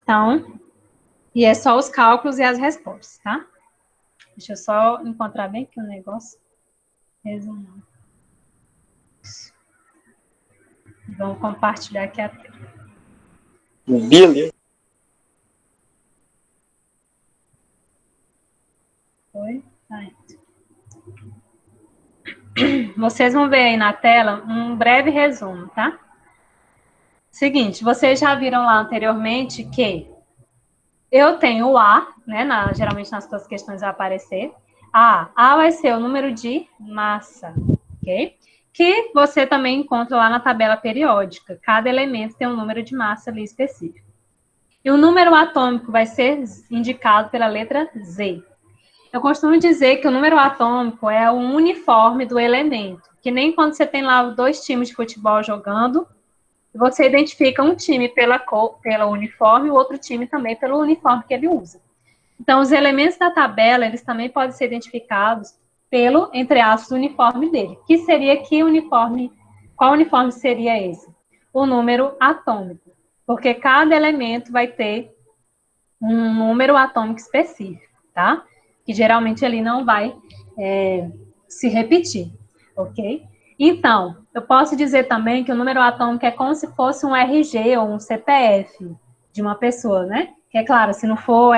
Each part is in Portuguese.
Então, e é só os cálculos e as respostas, tá? Deixa eu só encontrar bem aqui o negócio. Resumo. Vamos compartilhar aqui a tela. Beleza. Foi? Tá indo. Vocês vão ver aí na tela um breve resumo, tá? Seguinte, vocês já viram lá anteriormente que eu tenho o A, né? Geralmente nas suas questões vai aparecer. A vai ser o número de massa, ok? Que você também encontra lá na tabela periódica. Cada elemento tem um número de massa ali específico. E o número atômico vai ser indicado pela letra Z. Eu costumo dizer que o número atômico é o uniforme do elemento, que nem quando você tem lá dois times de futebol jogando, você identifica um time pela cor, pelo uniforme, e o outro time também pelo uniforme que ele usa. Então, os elementos da tabela, eles também podem ser identificados pelo, entre aspas, uniforme dele. Que seria que uniforme? Qual uniforme seria esse? O número atômico, porque cada elemento vai ter um número atômico específico, tá? Que geralmente ele não vai se repetir, ok? Então, eu posso dizer também que o número atômico é como se fosse um RG ou um CPF de uma pessoa, né? Que é claro, se não for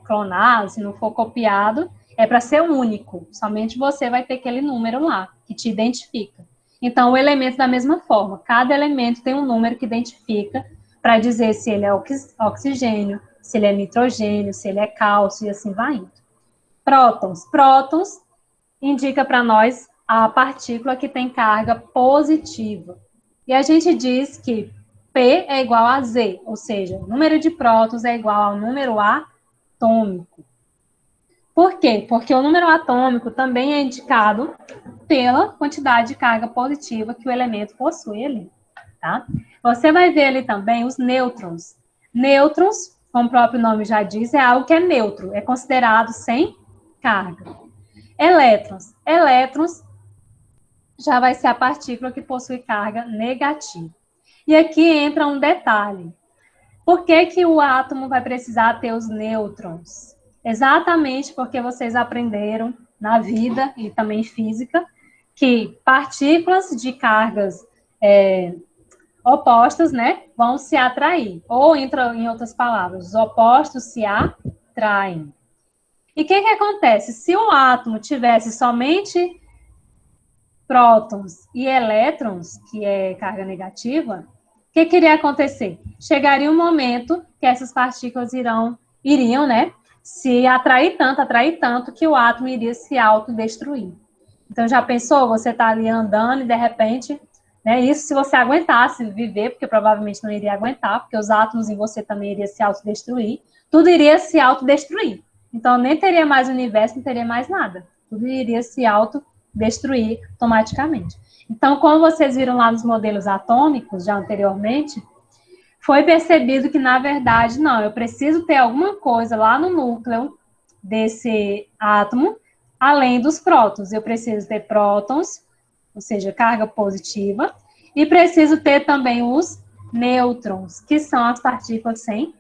clonado, se não for copiado, é para ser único. Somente você vai ter aquele número lá, que te identifica. Então, o elemento da mesma forma. Cada elemento tem um número que identifica para dizer se ele é oxigênio, se ele é nitrogênio, se ele é cálcio, e assim vai indo. Prótons. Prótons indica para nós a partícula que tem carga positiva. E a gente diz que P é igual a Z, ou seja, o número de prótons é igual ao número atômico. Por quê? Porque o número atômico também é indicado pela quantidade de carga positiva que o elemento possui ali, tá? Você vai ver ali também os nêutrons. Nêutrons, como o próprio nome já diz, é algo que é neutro, é considerado sem carga. Elétrons. Elétrons já vai ser a partícula que possui carga negativa. E aqui entra um detalhe. Por que que o átomo vai precisar ter os nêutrons? Exatamente porque vocês aprenderam na vida e também em física que partículas de cargas opostas, né, vão se atrair. Ou, em outras palavras, os opostos se atraem. E o que acontece? Se um átomo tivesse somente prótons e elétrons, que é carga negativa, o que iria acontecer? Chegaria um momento que essas partículas iriam, né, se atrair tanto, que o átomo iria se autodestruir. Então, já pensou? Você está ali andando e, de repente, né, isso se você aguentasse viver, porque provavelmente não iria aguentar, porque os átomos em você também iriam se autodestruir, tudo iria se autodestruir. Então, nem teria mais universo, não teria mais nada. Tudo iria se autodestruir automaticamente. Então, como vocês viram lá nos modelos atômicos, já anteriormente, foi percebido que, na verdade, não, eu preciso ter alguma coisa lá no núcleo desse átomo, além dos prótons. Eu preciso ter prótons, ou seja, carga positiva, e preciso ter também os nêutrons, que são as partículas sem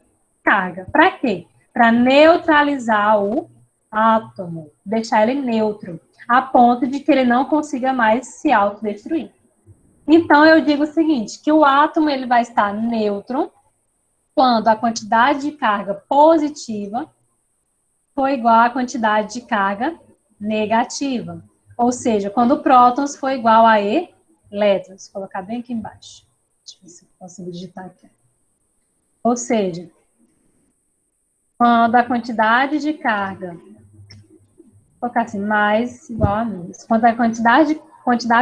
carga. Para quê? Para neutralizar o átomo, deixar ele neutro, a ponto de que ele não consiga mais se autodestruir. Então, eu digo o seguinte, que o átomo ele vai estar neutro quando a quantidade de carga positiva for igual à quantidade de carga negativa. Ou seja, quando prótons for igual a elétrons. Vou colocar bem aqui embaixo. Deixa eu ver se eu consigo digitar aqui. Ou seja, quando a quantidade de carga, vou colocar assim, mais igual a menos. Quando a quantidade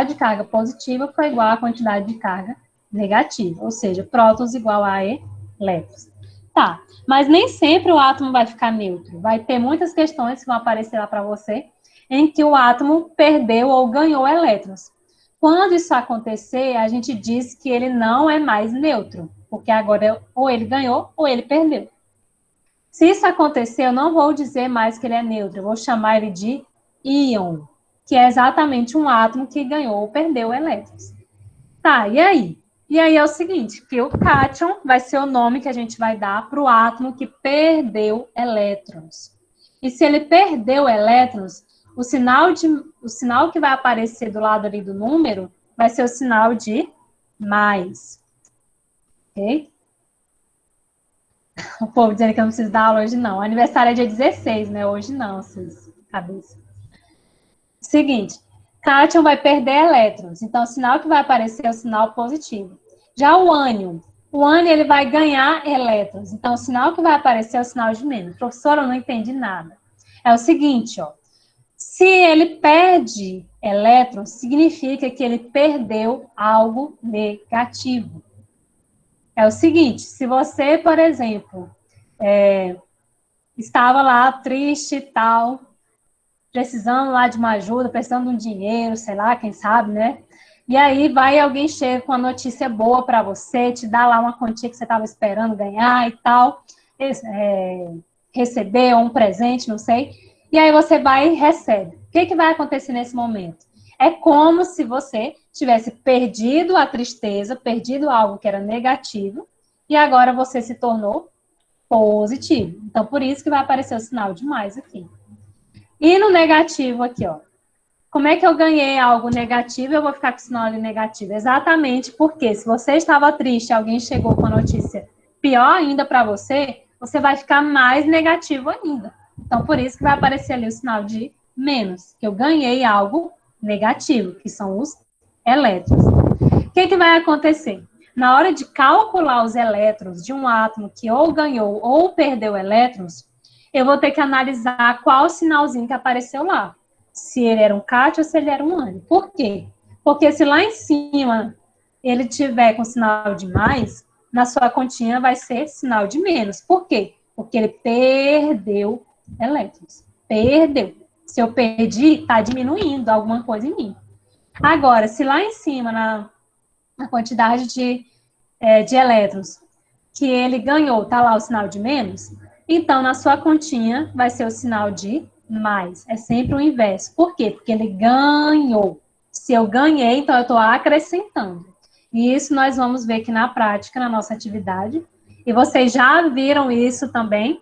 de carga positiva for igual à quantidade de carga negativa. Ou seja, prótons igual a elétrons. Tá, mas nem sempre o átomo vai ficar neutro. Vai ter muitas questões que vão aparecer lá para você, em que o átomo perdeu ou ganhou elétrons. Quando isso acontecer, a gente diz que ele não é mais neutro, porque agora ou ele ganhou ou ele perdeu. Se isso acontecer, eu não vou dizer mais que ele é neutro, eu vou chamar ele de íon, que é exatamente um átomo que ganhou ou perdeu elétrons. Tá, e aí? E aí é o seguinte, que o cátion vai ser o nome que a gente vai dar para o átomo que perdeu elétrons. E se ele perdeu elétrons, o sinal que vai aparecer do lado ali do número vai ser o sinal de mais. Ok? O povo dizendo que eu não preciso dar aula hoje, não. O aniversário é dia 16, né? Hoje não, vocês cabeça. Seguinte, cátion vai perder elétrons, então o sinal que vai aparecer é o sinal positivo. Já o ânion ele vai ganhar elétrons, então o sinal que vai aparecer é o sinal de menos. Professora, eu não entendi nada. É o seguinte, ó, se ele perde elétrons, significa que ele perdeu algo negativo. É o seguinte, se você, por exemplo, estava lá triste e tal, precisando lá de uma ajuda, precisando de um dinheiro, sei lá, quem sabe, né? E aí vai alguém chega com uma notícia boa para você, te dá lá uma quantia que você estava esperando ganhar e tal, receber ou um presente, não sei. E aí você vai e recebe. O que vai acontecer nesse momento? É como se você tivesse perdido a tristeza, perdido algo que era negativo, e agora você se tornou positivo. Então, por isso que vai aparecer o sinal de mais aqui. E no negativo aqui, ó. Como é que eu ganhei algo negativo e eu vou ficar com o sinal de negativo? Exatamente porque se você estava triste e alguém chegou com a notícia pior ainda para você, você vai ficar mais negativo ainda. Então, por isso que vai aparecer ali o sinal de menos, que eu ganhei algo negativo, que são os elétrons. O que vai acontecer? Na hora de calcular os elétrons de um átomo que ou ganhou ou perdeu elétrons, eu vou ter que analisar qual sinalzinho que apareceu lá. Se ele era um cátion ou se ele era um ânion. Por quê? Porque se lá em cima ele tiver com sinal de mais, na sua continha vai ser sinal de menos. Por quê? Porque ele perdeu elétrons. Perdeu. Se eu perdi, está diminuindo alguma coisa em mim. Agora, se lá em cima, na quantidade de elétrons que ele ganhou, está lá o sinal de menos, então na sua continha vai ser o sinal de mais. É sempre o inverso. Por quê? Porque ele ganhou. Se eu ganhei, então eu estou acrescentando. E isso nós vamos ver aqui na prática, na nossa atividade. E vocês já viram isso também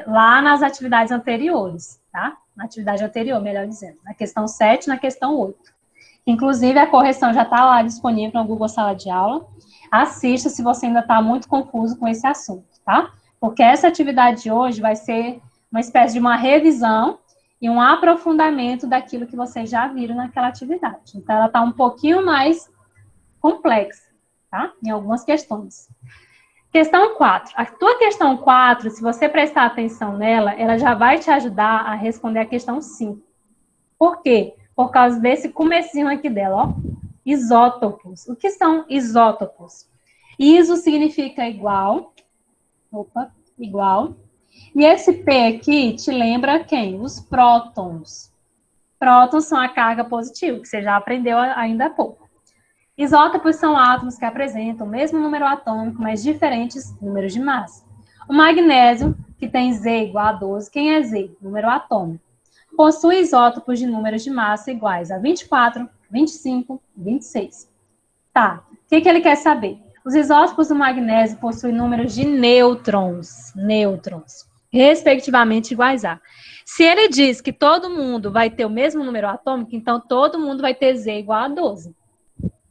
lá nas atividades anteriores, tá? Na atividade anterior, melhor dizendo. Na questão 7 e na questão 8. Inclusive, a correção já está lá disponível no Google Sala de Aula. Assista se você ainda está muito confuso com esse assunto, tá? Porque essa atividade de hoje vai ser uma espécie de uma revisão e um aprofundamento daquilo que vocês já viram naquela atividade. Então, ela está um pouquinho mais complexa, tá? Em algumas questões. Questão 4. A tua questão 4, se você prestar atenção nela, ela já vai te ajudar a responder a questão 5. Por quê? Por causa desse comecinho aqui dela, ó. Isótopos. O que são isótopos? Iso significa igual. Opa, igual. E esse P aqui te lembra quem? Os prótons. Prótons são a carga positiva, que você já aprendeu ainda há pouco. Isótopos são átomos que apresentam o mesmo número atômico, mas diferentes números de massa. O magnésio, que tem Z igual a 12, quem é Z? Número atômico. Possui isótopos de números de massa iguais a 24, 25, 26. Tá, o que ele quer saber? Os isótopos do magnésio possuem números de nêutrons, respectivamente iguais a. Se ele diz que todo mundo vai ter o mesmo número atômico, então todo mundo vai ter Z igual a 12.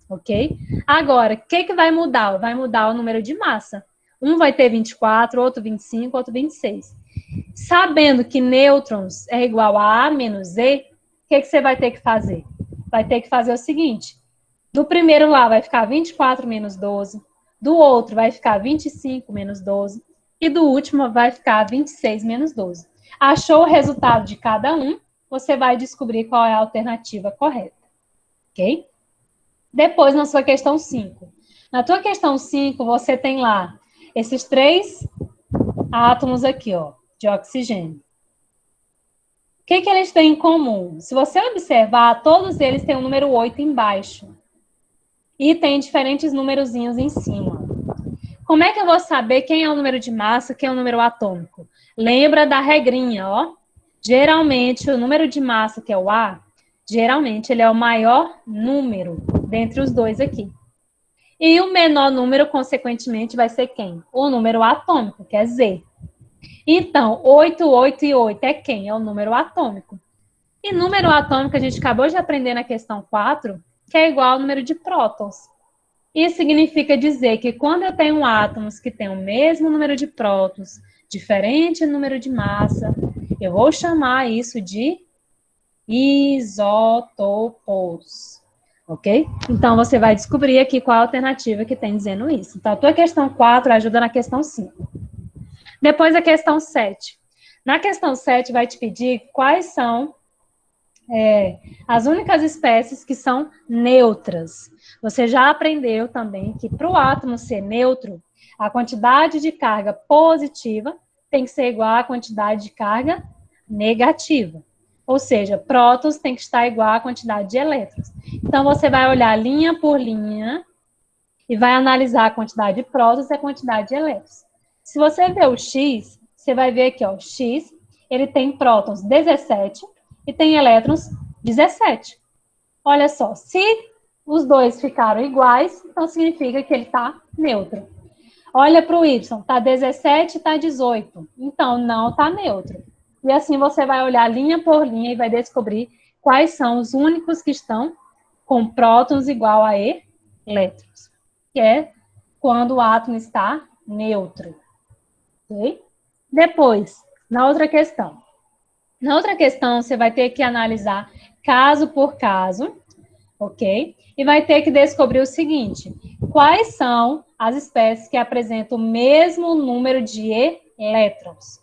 Ok? Agora, o que vai mudar? Vai mudar o número de massa. Um vai ter 24, outro 25, outro 26. Sabendo que nêutrons é igual a A menos Z, o que você vai ter que fazer? Vai ter que fazer o seguinte. Do primeiro lá vai ficar 24 menos 12. Do outro vai ficar 25 menos 12. E do último vai ficar 26 menos 12. Achou o resultado de cada um, você vai descobrir qual é a alternativa correta. Ok? Depois, na sua questão 5. Na tua questão 5, você tem lá esses 3 átomos aqui, ó, de oxigênio. O que eles têm em comum? Se você observar, todos eles têm o número 8 embaixo. E tem diferentes numerozinhos em cima. Como é que eu vou saber quem é o número de massa, quem é o número atômico? Lembra da regrinha, ó. Geralmente, o número de massa, que é o A, geralmente ele é o maior número dentre os dois aqui. E o menor número, consequentemente, vai ser quem? O número atômico, que é Z. Então, 8, 8 e 8 é quem? É o número atômico. E número atômico, a gente acabou de aprender na questão 4, que é igual ao número de prótons. Isso significa dizer que quando eu tenho átomos que têm o mesmo número de prótons, diferente número de massa, eu vou chamar isso de isótopos. Ok? Então, você vai descobrir aqui qual a alternativa que tem dizendo isso. Então, a tua questão 4 ajuda na questão 5. Depois, a questão 7. Na questão 7, vai te pedir quais são as únicas espécies que são neutras. Você já aprendeu também que para o átomo ser neutro, a quantidade de carga positiva tem que ser igual à quantidade de carga negativa. Ou seja, prótons tem que estar igual à quantidade de elétrons. Então, você vai olhar linha por linha e vai analisar a quantidade de prótons e a quantidade de elétrons. Se você ver o X, você vai ver aqui, ó, o X, ele tem prótons 17 e tem elétrons 17. Olha só, se os dois ficaram iguais, então significa que ele está neutro. Olha para o Y, está 17 e está 18. Então, não está neutro. E assim você vai olhar linha por linha e vai descobrir quais são os únicos que estão com prótons igual a elétrons. Que é quando o átomo está neutro. Ok? Depois, na outra questão. Na outra questão, você vai ter que analisar caso por caso, ok? E vai ter que descobrir o seguinte: quais são as espécies que apresentam o mesmo número de elétrons?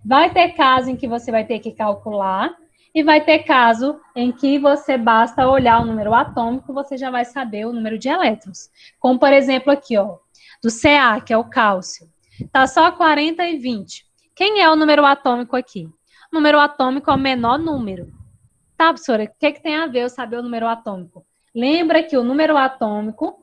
Vai ter caso em que você vai ter que calcular, e vai ter caso em que você basta olhar o número atômico, você já vai saber o número de elétrons. Como, por exemplo, aqui, ó, do Ca, que é o cálcio. Tá só 40 e 20. Quem é o número atômico aqui? O número atômico é o menor número. Tá, professora, o que tem a ver eu saber o número atômico? Lembra que o número atômico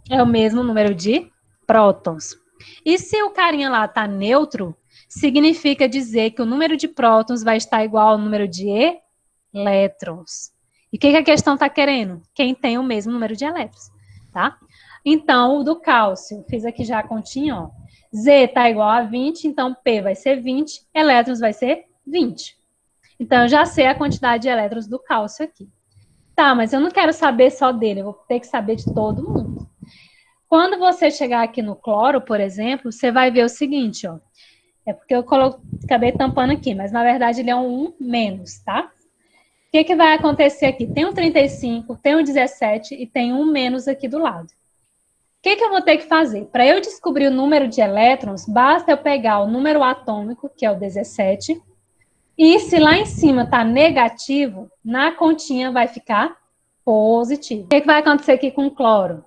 é o mesmo número de prótons. E se o carinha lá tá neutro, significa dizer que o número de prótons vai estar igual ao número de elétrons. E o que a questão está querendo? Quem tem o mesmo número de elétrons, tá? Então, o do cálcio, fiz aqui já a continha, ó. Z está igual a 20, então P vai ser 20, elétrons vai ser 20. Então, eu já sei a quantidade de elétrons do cálcio aqui. Tá, mas eu não quero saber só dele, eu vou ter que saber de todo mundo. Quando você chegar aqui no cloro, por exemplo, você vai ver o seguinte, ó. É porque eu acabei tampando aqui, mas na verdade ele é um 1 tá? O que vai acontecer aqui? Tem um 35, tem um 17 e tem um menos aqui do lado. O que eu vou ter que fazer? Para eu descobrir o número de elétrons, basta eu pegar o número atômico, que é o 17, e se lá em cima tá negativo, na continha vai ficar positivo. O que vai acontecer aqui com o cloro?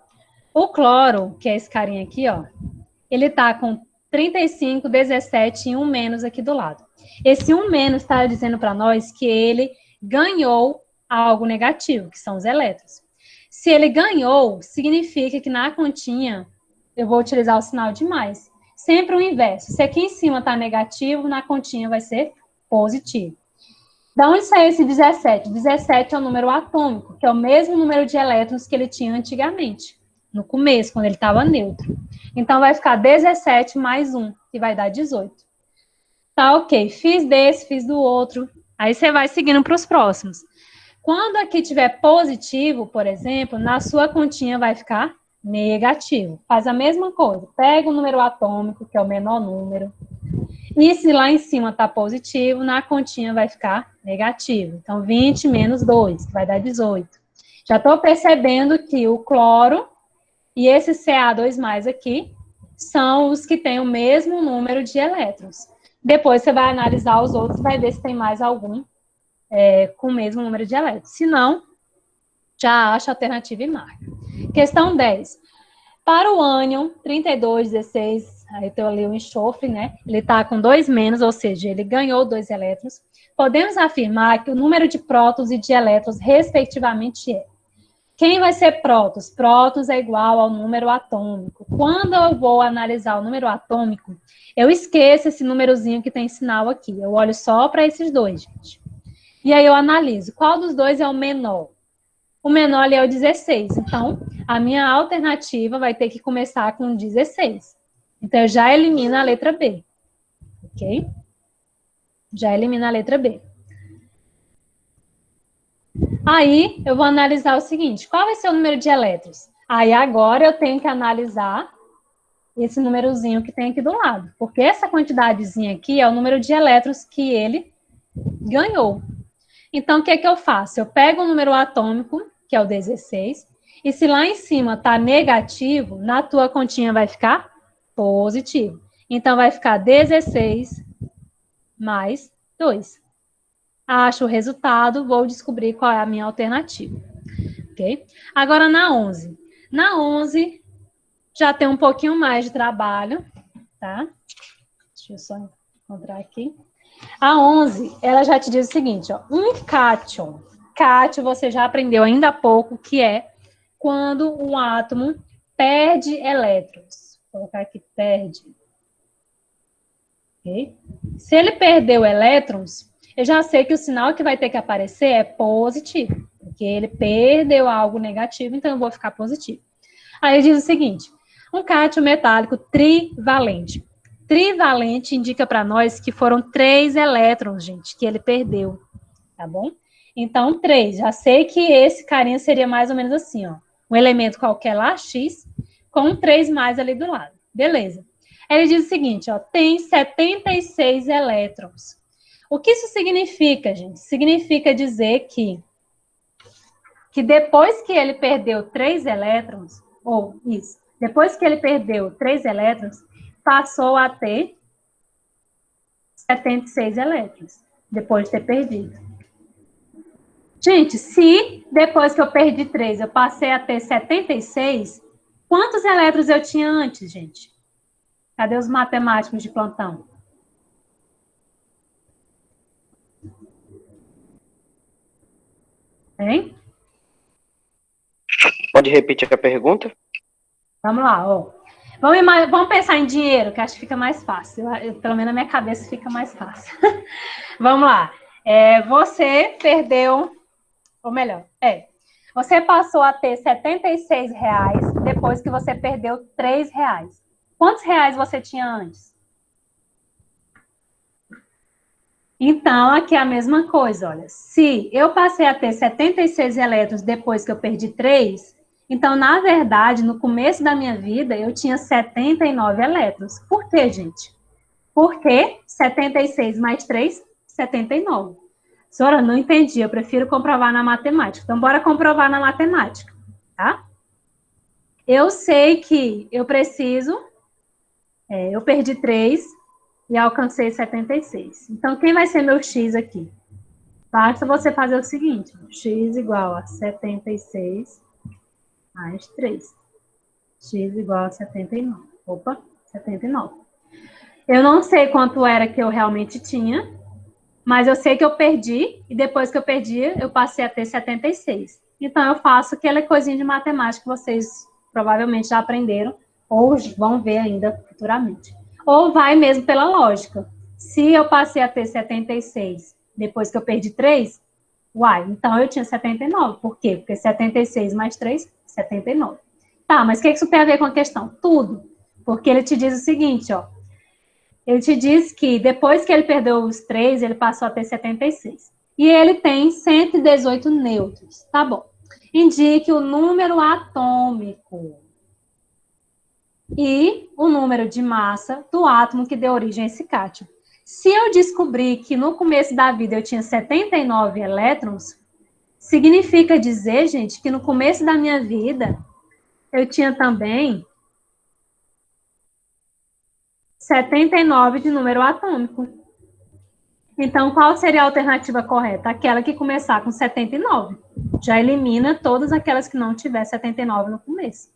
O cloro, que é esse carinha aqui, ó, ele tá com 35, 17 e um menos aqui do lado. Esse um menos está dizendo para nós que ele ganhou algo negativo, que são os elétrons. Se ele ganhou, significa que na continha eu vou utilizar o sinal de mais. Sempre o inverso. Se aqui em cima está negativo, na continha vai ser positivo. Da onde saiu esse 17? 17 é o número atômico, que é o mesmo número de elétrons que ele tinha antigamente, no começo, quando ele estava neutro. Então, vai ficar 17 mais 1, que vai dar 18. Tá, ok. Fiz desse, fiz do outro. Aí, você vai seguindo para os próximos. Quando aqui tiver positivo, por exemplo, na sua continha vai ficar negativo. Faz a mesma coisa. Pega o número atômico, que é o menor número. E se lá em cima está positivo, na continha vai ficar negativo. Então, 20 menos 2, que vai dar 18. Já estou percebendo que o cloro e esse Ca2+ aqui são os que têm o mesmo número de elétrons. Depois você vai analisar os outros e vai ver se tem mais algum com o mesmo número de elétrons. Se não, já acha a alternativa e marca. Questão 10. Para o ânion 3216, aí tem ali o enxofre, né? Ele está com 2-, ou seja, ele ganhou 2 elétrons. Podemos afirmar que o número de prótons e de elétrons, respectivamente, é. Quem vai ser prótons? Prótons é igual ao número atômico. Quando eu vou analisar o número atômico, eu esqueço esse númerozinho que tem sinal aqui. Eu olho só para esses dois, gente. E aí eu analiso. Qual dos dois é o menor? o menor ali é o 16. Então, a minha alternativa vai ter que começar com 16. Então, eu já elimino a letra B. Ok? Já elimina a letra B. Aí, eu vou analisar o seguinte. Qual vai ser o número de elétrons? Aí, agora, eu tenho que analisar esse númerozinho que tem aqui do lado. Porque essa quantidadezinha aqui é o número de elétrons que ele ganhou. Então, o que é que eu faço? Eu pego o número atômico, que é o 16, e se lá em cima está negativo, na tua continha vai ficar positivo. Então, vai ficar 16 mais 2. Acho o resultado, vou descobrir qual é a minha alternativa. Ok? Agora, na 11. Na 11, já tem um pouquinho mais de trabalho, tá? Deixa eu só encontrar aqui. A 11, ela já te diz o seguinte, ó, um cátion. Cátion, você já aprendeu ainda há pouco, que é quando um átomo perde elétrons. Vou colocar aqui, perde. Okay? Se ele perdeu elétrons, eu já sei que o sinal que vai ter que aparecer é positivo, porque ele perdeu algo negativo, então eu vou ficar positivo. Aí diz o seguinte, um cátion metálico trivalente. Trivalente indica para nós que foram 3 elétrons, gente, que ele perdeu, tá bom? Então, 3. Já sei que esse carinha seria mais ou menos assim, ó. Um elemento qualquer lá, X, com 3 mais ali do lado. Beleza. Ele diz o seguinte, ó, tem 76 elétrons. O que isso significa, gente? Significa dizer que depois que ele perdeu 3 elétrons, ou isso, depois que ele perdeu 3 elétrons, passou a ter 76 elétrons, depois de ter perdido. Gente, se depois que eu perdi 3, eu passei a ter 76, quantos elétrons eu tinha antes, gente? Cadê os matemáticos de plantão? Hein? Pode repetir a pergunta? Vamos lá, ó. Vamos pensar em dinheiro, que acho que fica mais fácil. Pelo menos na minha cabeça fica mais fácil. Vamos lá. Você perdeu, ou melhor, você passou a ter R$76 depois que você perdeu R$3. Quantos reais você tinha antes? Então, aqui é a mesma coisa, olha. Se eu passei a ter 76 elétrons depois que eu perdi 3, então, na verdade, no começo da minha vida, eu tinha 79 elétrons. Por quê, gente? Porque 76 mais 3, 79. Senhora, não entendi, eu prefiro comprovar na matemática. Então, bora comprovar na matemática, tá? Eu sei que eu preciso, eu perdi 3 e alcancei 76. Então, quem vai ser meu X aqui? Basta você fazer o seguinte, X igual a 76 mais 3. X igual a 79. Opa, 79. Eu não sei quanto era que eu realmente tinha, mas eu sei que eu perdi, e depois que eu perdi, eu passei a ter 76. Então, eu faço aquela coisinha de matemática que vocês provavelmente já aprenderam, ou vão ver ainda futuramente. Ou vai mesmo pela lógica. Se eu passei a ter 76 depois que eu perdi 3, então eu tinha 79. Por quê? Porque 76 mais 3, 79. Tá, mas o que isso tem a ver com a questão? Tudo. Porque ele te diz o seguinte, ó. Ele te diz que depois que ele perdeu os 3, ele passou a ter 76. E ele tem 118 nêutrons. Tá bom. Indique o número atômico e o número de massa do átomo que deu origem a esse cátion. Se eu descobrir que no começo da vida eu tinha 79 elétrons, significa dizer, gente, que no começo da minha vida eu tinha também 79 de número atômico. Então, qual seria a alternativa correta? Aquela que começar com 79. Já elimina todas aquelas que não tiver 79 no começo.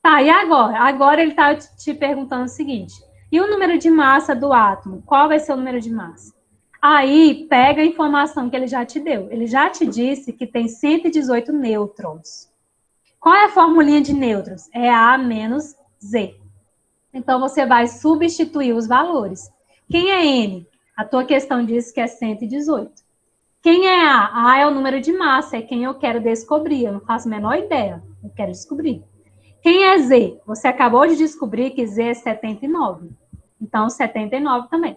Tá, e agora? Agora ele está te perguntando o seguinte. E o número de massa do átomo? Qual vai ser o número de massa? Aí, pega a informação que ele já te deu. Ele já te disse que tem 118 nêutrons. Qual é a formulinha de nêutrons? É A menos Z. Então, você vai substituir os valores. Quem é N? A tua questão diz que é 118. Quem é A? A é o número de massa, é quem eu quero descobrir. Eu não faço a menor ideia, eu quero descobrir. Quem é Z? Você acabou de descobrir que Z é 79. Então, 79 também.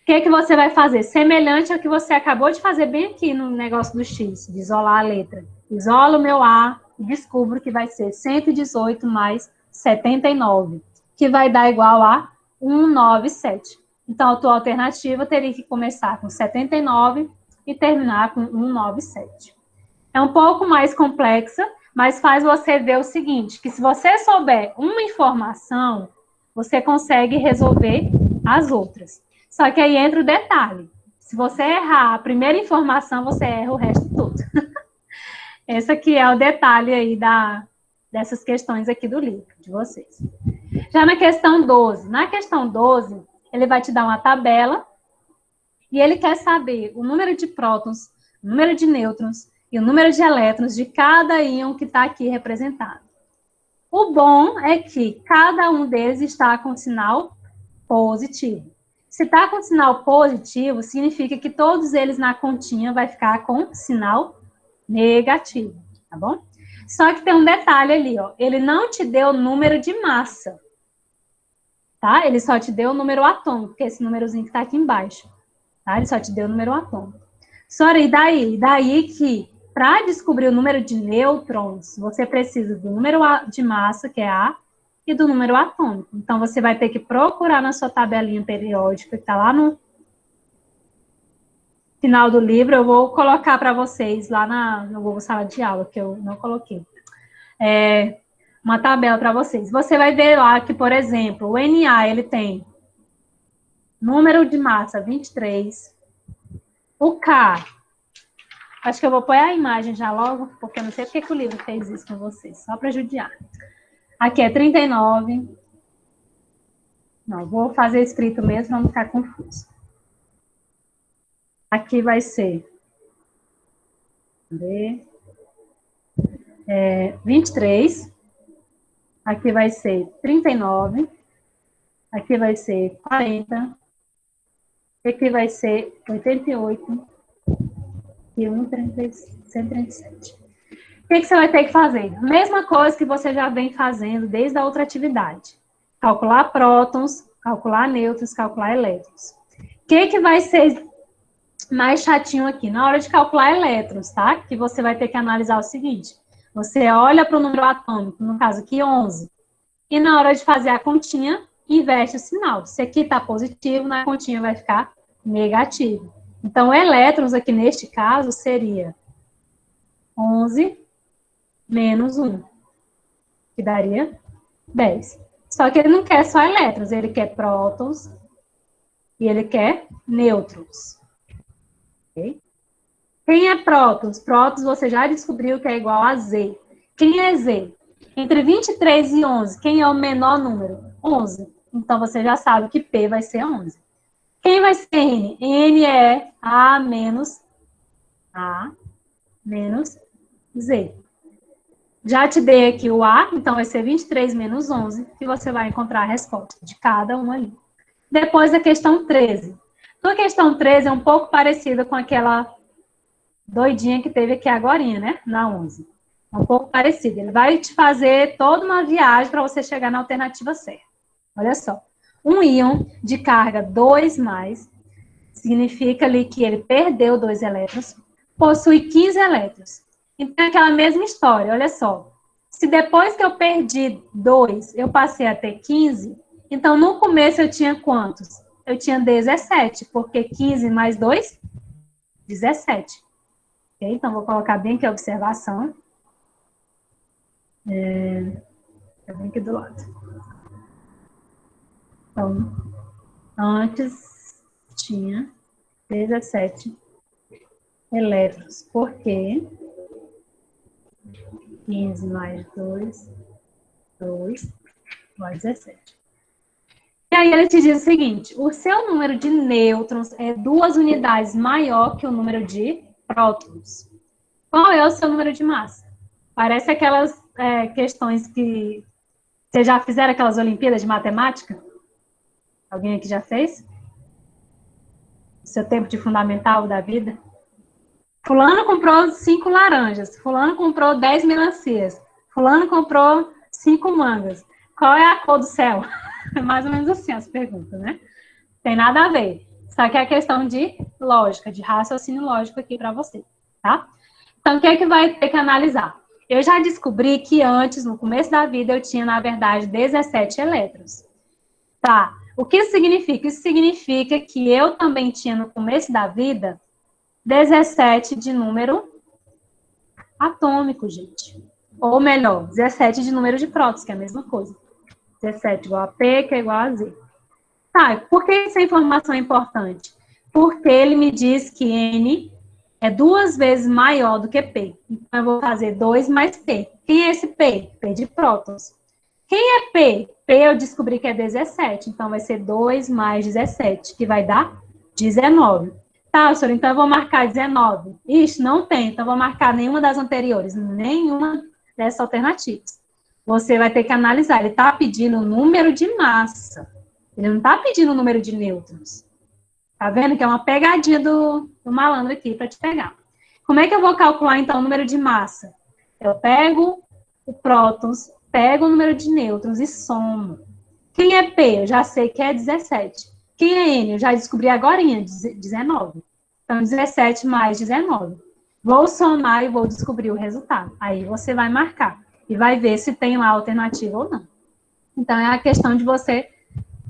O que você vai fazer? Semelhante ao que você acabou de fazer bem aqui no negócio do X, de isolar a letra. Isolo o meu A e descubro que vai ser 118 mais 79, que vai dar igual a 197. Então, a tua alternativa teria que começar com 79 e terminar com 197. É um pouco mais complexa, mas faz você ver o seguinte, que se você souber uma informação, você consegue resolver as outras. Só que aí entra o detalhe. Se você errar a primeira informação, você erra o resto todo. Esse aqui é o detalhe aí dessas questões aqui do livro, de vocês. Já na questão 12. Na questão 12, ele vai te dar uma tabela e ele quer saber o número de prótons, o número de nêutrons e o número de elétrons de cada íon que está aqui representado. O bom é que cada um deles está com sinal positivo. Se está com sinal positivo, significa que todos eles na continha vai ficar com sinal negativo, tá bom? Só que tem um detalhe ali, ó. Ele não te deu o número de massa, tá? Ele só te deu o número atômico, que é esse númerozinho que está aqui embaixo, tá? Ele só te deu o número atômico. Só e daí? Daí que, para descobrir o número de nêutrons, você precisa do número de massa, que é A, e do número atômico. Então, você vai ter que procurar na sua tabelinha periódica, que está lá no final do livro. Eu vou colocar para vocês lá no Google Sala de Aula, que eu não coloquei. Uma tabela para vocês. Você vai ver lá que, por exemplo, o Na, ele tem número de massa 23. O K, acho que eu vou pôr a imagem já logo, porque eu não sei porque que o livro fez isso com vocês, só para judiar. Aqui é 39. Não, vou fazer escrito mesmo, para não ficar confuso. Aqui vai ser 23. Aqui vai ser 39. Aqui vai ser 40. Aqui vai ser 88. E 137. O que você vai ter que fazer? A mesma coisa que você já vem fazendo desde a outra atividade. Calcular prótons, calcular nêutrons, calcular elétrons. O que vai ser mais chatinho aqui? Na hora de calcular elétrons, tá? Que você vai ter que analisar o seguinte. Você olha para o número atômico, no caso aqui 11. E na hora de fazer a continha, inverte o sinal. Se aqui está positivo, na continha vai ficar negativo. Então, elétrons aqui neste caso seria 11 menos 1, que daria 10. Só que ele não quer só elétrons, ele quer prótons e ele quer nêutrons. Okay? Quem é prótons? Prótons você já descobriu que é igual a Z. Quem é Z? Entre 23 e 11, quem é o menor número? 11. Então, você já sabe que P vai ser 11. Quem vai ser N? N é A menos Z. Já te dei aqui o A, então vai ser 23 menos 11, que você vai encontrar a resposta de cada um ali. Depois a questão 13. A questão 13 é um pouco parecida com aquela doidinha que teve aqui agorinha, né? Na 11. É um pouco parecida. Ele vai te fazer toda uma viagem para você chegar na alternativa certa. Olha só. Um íon de carga 2+, significa ali que ele perdeu 2 elétrons, possui 15 elétrons. Então, é aquela mesma história, olha só. Se depois que eu perdi 2, eu passei a ter 15, então no começo eu tinha quantos? Eu tinha 17, porque 15 mais 2, 17. Okay? Então, vou colocar bem aqui a observação. Tá bem aqui do lado. Então, antes tinha 17 elétrons, porque 15 mais 2 mais 17. E aí ele te diz o seguinte, o seu número de nêutrons é 2 unidades maior que o número de prótons. Qual é o seu número de massa? Parece aquelas questões que... Vocês já fizeram aquelas Olimpíadas de Matemática? Alguém aqui já fez? Seu tempo de fundamental da vida? Fulano comprou 5 laranjas, fulano comprou 10 melancias, fulano comprou 5 mangas. Qual é a cor do céu? É mais ou menos assim as perguntas, né? Tem nada a ver. Só que é questão de lógica, de raciocínio lógico aqui para você, tá? Então, o que é que vai ter que analisar? Eu já descobri que antes, no começo da vida, eu tinha, na verdade, 17 elétrons. Tá. O que isso significa? Isso significa que eu também tinha, no começo da vida, 17 de número atômico, gente. Ou melhor, 17 de número de prótons, que é a mesma coisa. 17 igual a P, que é igual a Z. Tá, por que essa informação é importante? Porque ele me diz que N é 2 vezes maior do que P. Então, eu vou fazer 2 mais P. Quem é esse P? P de prótons. Quem é P? P eu descobri que é 17. Então, vai ser 2 mais 17, que vai dar 19. Tá, senhor, então eu vou marcar 19. Ixi, não tem, então eu vou marcar nenhuma das anteriores, nenhuma dessas alternativas. Você vai ter que analisar. Ele está pedindo o número de massa. Ele não está pedindo o número de nêutrons. Tá vendo que é uma pegadinha do malandro aqui para te pegar. Como é que eu vou calcular, então, o número de massa? Eu pego o prótons, pego o número de nêutrons e somo. Quem é P? Eu já sei que é 17. Quem é N? Eu já descobri agora, 19. Então, 17 mais 19. Vou somar e vou descobrir o resultado. Aí você vai marcar e vai ver se tem lá alternativa ou não. Então, é a questão de você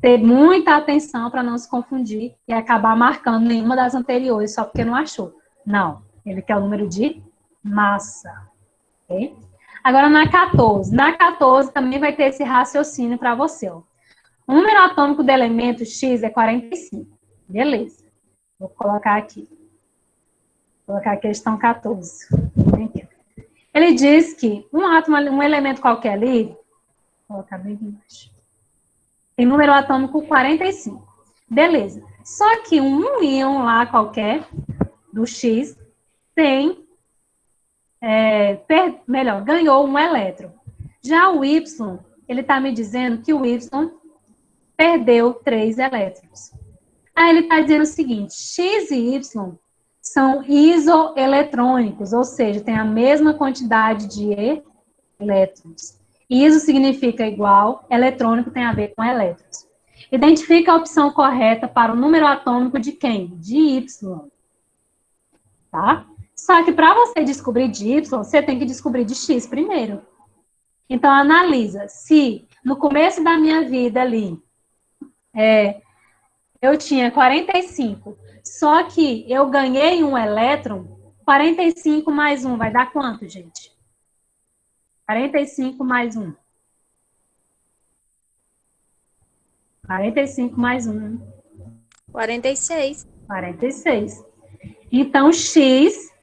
ter muita atenção para não se confundir e acabar marcando nenhuma das anteriores só porque não achou. Não, ele quer o número de massa. Okay? Agora, na 14. Na 14 também vai ter esse raciocínio para você. Ó. O número atômico do elemento X é 45. Beleza. Vou colocar aqui. Vou colocar a questão 14. Ele diz que um elemento qualquer ali, vou colocar bem aqui embaixo, tem número atômico 45. Beleza. Só que um íon lá qualquer, do X, tem, ganhou um elétron. Já o Y, ele está me dizendo que o Y perdeu 3 elétrons. Aí ele está dizendo o seguinte, X e Y são isoeletrônicos, ou seja, tem a mesma quantidade de elétrons. Iso significa igual, eletrônico tem a ver com elétrons. Identifica a opção correta para o número atômico de quem? De Y. Tá? Só que para você descobrir de Y, você tem que descobrir de X primeiro. Então, analisa se no começo da minha vida ali, eu tinha 45, só que eu ganhei um elétron, 45 mais 1 vai dar quanto, gente? 45 mais 1. 45 mais 1. 46. 46. Então, X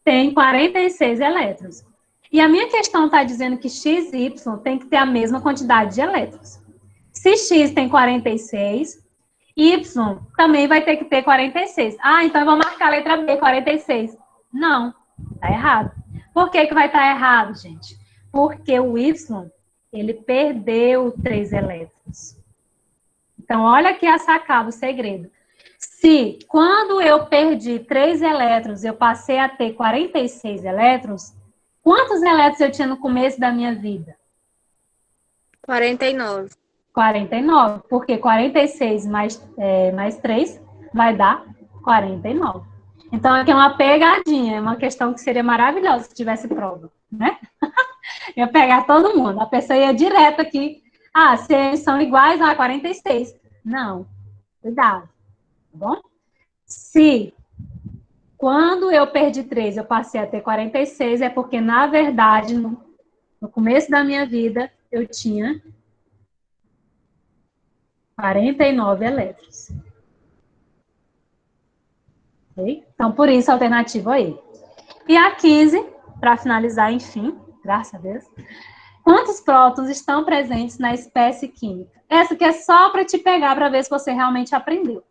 tem 46 elétrons. E a minha questão está dizendo que X e Y tem que ter a mesma quantidade de elétrons. Se X tem 46, Y também vai ter que ter 46. Ah, então eu vou marcar a letra B, 46. Não, tá errado. Por que vai estar errado, gente? Porque o Y, ele perdeu 3 elétrons. Então, olha aqui a sacada, o segredo. Se, quando eu perdi 3 elétrons, eu passei a ter 46 elétrons, quantos elétrons eu tinha no começo da minha vida? 49. 49, porque 46 mais 3 vai dar 49. Então, aqui é uma pegadinha, é uma questão que seria maravilhosa se tivesse prova, né? Ia pegar todo mundo, a pessoa ia direto aqui, se eles são iguais a 46. Não, cuidado, tá bom? Se, quando eu perdi 3, eu passei a ter 46, é porque, na verdade, no começo da minha vida, eu tinha 49 elétrons. Okay? Então, por isso, a alternativa aí. E a 15, para finalizar, enfim, graças a Deus. Quantos prótons estão presentes na espécie química? Essa aqui é só para te pegar, para ver se você realmente aprendeu.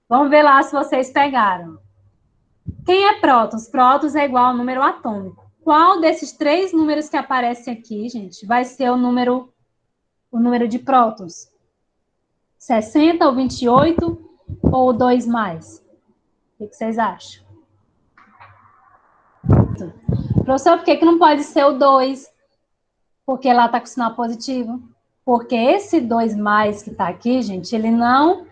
Vamos ver lá se vocês pegaram. Quem é prótons? Prótons é igual ao número atômico. Qual desses 3 números que aparecem aqui, gente, vai ser o número de prótons? 60 ou 28 ou 2 mais? que vocês acham? Professor, por que não pode ser o 2? Porque lá está com sinal positivo. Porque esse 2 mais que está aqui, gente, ele não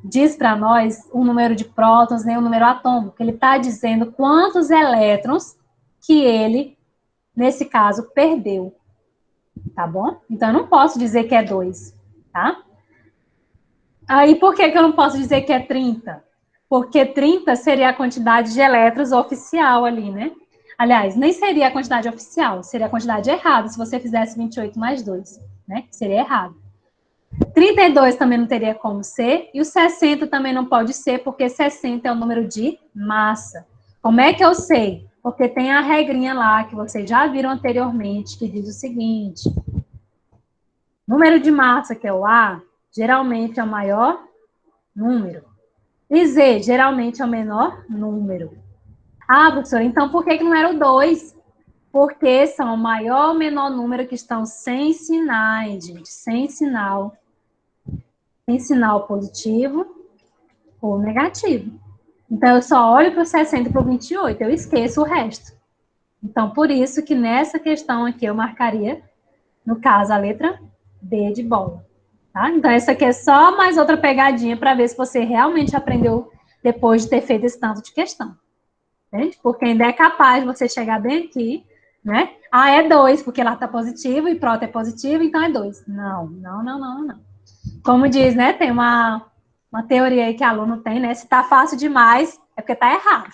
diz para nós o número de prótons, nem o número atômico. Ele está dizendo quantos elétrons que ele, nesse caso, perdeu. Tá bom? Então, eu não posso dizer que é 2, tá? Aí, por que eu não posso dizer que é 30? Porque 30 seria a quantidade de elétrons oficial ali, né? Aliás, nem seria a quantidade oficial, seria a quantidade errada se você fizesse 28 mais 2, né? Seria errado. 32 também não teria como ser, e o 60 também não pode ser, porque 60 é o número de massa. Como é que eu sei? Porque tem a regrinha lá, que vocês já viram anteriormente, que diz o seguinte: número de massa, que é o A, geralmente é o maior número. E Z, geralmente é o menor número. Ah, professora, então por que não era o 2? Porque são o maior ou menor número que estão sem sinais, gente, sem sinal. Sem sinal positivo ou negativo. Então, eu só olho para o 60 e para o 28, eu esqueço o resto. Então, por isso que nessa questão aqui eu marcaria, no caso, a letra D de bola. Tá? Então, essa aqui é só mais outra pegadinha para ver se você realmente aprendeu depois de ter feito esse tanto de questão. Entende? Porque ainda é capaz de você chegar bem aqui, né? Ah, é 2, porque lá está positivo e próton é positivo, então é 2. Não. Como diz, né? Tem uma teoria aí que aluno tem, né? Se tá fácil demais, é porque tá errado.